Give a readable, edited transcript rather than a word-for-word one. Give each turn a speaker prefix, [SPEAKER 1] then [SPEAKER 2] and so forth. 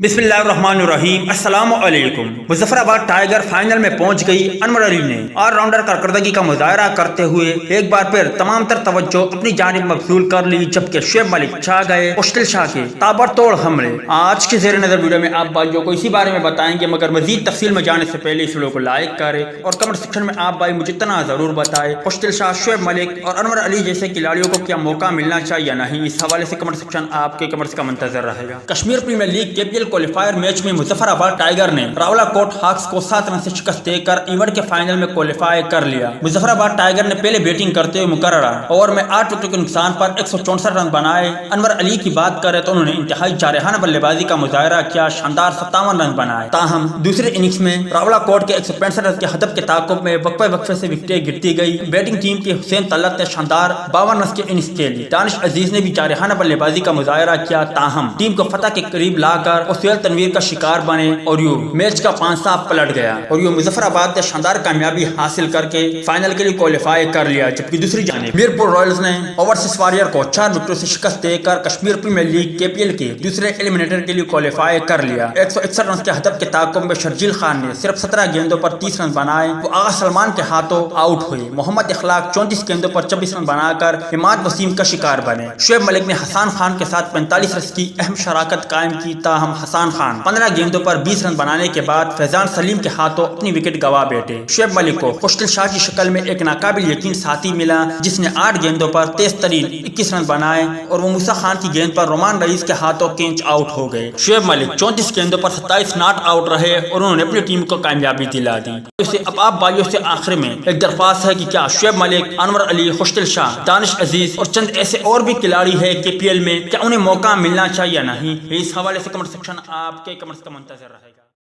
[SPEAKER 1] بسم اللہ الرحمن الرحیم۔ السلام علیکم۔ مظفر آباد ٹائیگر فائنل میں پہنچ گئی۔ انور علی نے آل راؤنڈر کارکردگی کا مظاہرہ کرتے ہوئے ایک بار پھر تمام تر توجہ اپنی جانب مبذول کر لی، جبکہ شعیب ملک چھا گئے مشکل شاہ کے تابڑتوڑ حملے۔ آج کے زیر نظر ویڈیو میں آپ بھائیوں کو اسی بارے میں بتائیں گے، مگر مزید تفصیل میں جانے سے پہلے اس ویڈیو کو لائک کریں اور کمنٹ سیکشن میں آپ بھائی مجھے اتنا ضرور بتائیں مشکل شاہ، شعیب ملک اور انور علی جیسے کھلاڑیوں کو کیا موقع ملنا چاہیے یا نہیں۔ اس حوالے سے کمنٹ سیکشن آپ کے کمنٹس کا منتظر رہے گا۔ Kashmir premier league KPL qualifier match میں مظفر آباد ٹائیگر نے راولا کوٹ ہاکس کو 7 رن سے شکست دے کر ایونٹ کے فائنل میں کوالیفائی کر لیا۔ مظفر آباد ٹائیگر نے پہلے بیٹنگ کرتے ہوئے مقررہ اوور میں 8 وکٹوں کے نقصان پر 164 رن بنائے۔ انور علی کی بات کریں تو انہوں نے انتہائی جارحانہ بلے بازی کا مظاہرہ کیا، شاندار 57 رن بنائے۔ تاہم دوسرے اننگز میں راولا کوٹ کے 165 رن کے ہدف کے تعاقب میں وقفے سے وکٹیں گرتی گئی۔ بیٹنگ ٹیم کے حسین طلعت نے شاندار 52 رن کے اننگز کھیلی۔ دانش عزیز نے بھی جارحانہ بلے بازی کا مظاہرہ کیا، تاہم ٹیم کو فتح کے قریب لا کر اسیل تنویر کا شکار بنے اور یوں میچ کا پانسا پلٹ گیا اور یوں مظفر آباد نے شاندار کامیابی حاصل کر کے فائنل کے لیے کوالیفائی کر لیا۔ جبکہ دوسری جانب میرپور رائلز نے اوورسیز واریر کو 4 وکٹوں سے شکست دے کر کشمیر پریمیئر لیگ KPL کے دوسرے ایلیمنیٹر کے لیے کوالیفائی کر لیا۔ 161 رن کے ہدف کے تعاقب میں شرجیل خان نے صرف 17 گیندوں پر 30 رن بنائے، وہ آغا سلمان کے ہاتھوں آؤٹ ہوئے۔ محمد اخلاق 34 گیندوں پر 24 رن بنا کر حماد وسیم کا شکار بنے۔ شعیب ملک نے حسان خان کے ساتھ 45 رن کی اہم شراکت قائم کی، تاہم حسان خان 15 گیندوں پر 20 رن بنانے کے بعد فیضان سلیم کے ہاتھوں اپنی وکٹ گوا بیٹھے۔ شعیب ملک کو مشکل شاہ کی شکل میں ایک ناقابل یقین ساتھی ملا، جس نے 8 گیندوں پر تیز ترین 21 رن بنائے اور وہ موسیٰ خان کی گیند پر رومان رئیس کے ہاتھوں کینچ آؤٹ ہو گئے۔ شعیب ملک 34 گیندوں پر 27 ناٹ آؤٹ رہے اور انہوں نے اپنی ٹیم کو کامیابی دلا دی۔ اب آپ بھائیوں سے آخر میں ایک درخواست ہے کہ کیا شعیب ملک، انور علی، مشکل شاہ، دانش عزیز اور چند ایسے اور بھی کھلاڑی ہیں KPL میں، کیا انہیں موقع ملنا چاہیے یا نہیں؟ اس حوالے سے کمنٹ سیکشن آپ کے کمنٹس کا منتظر رہے گا۔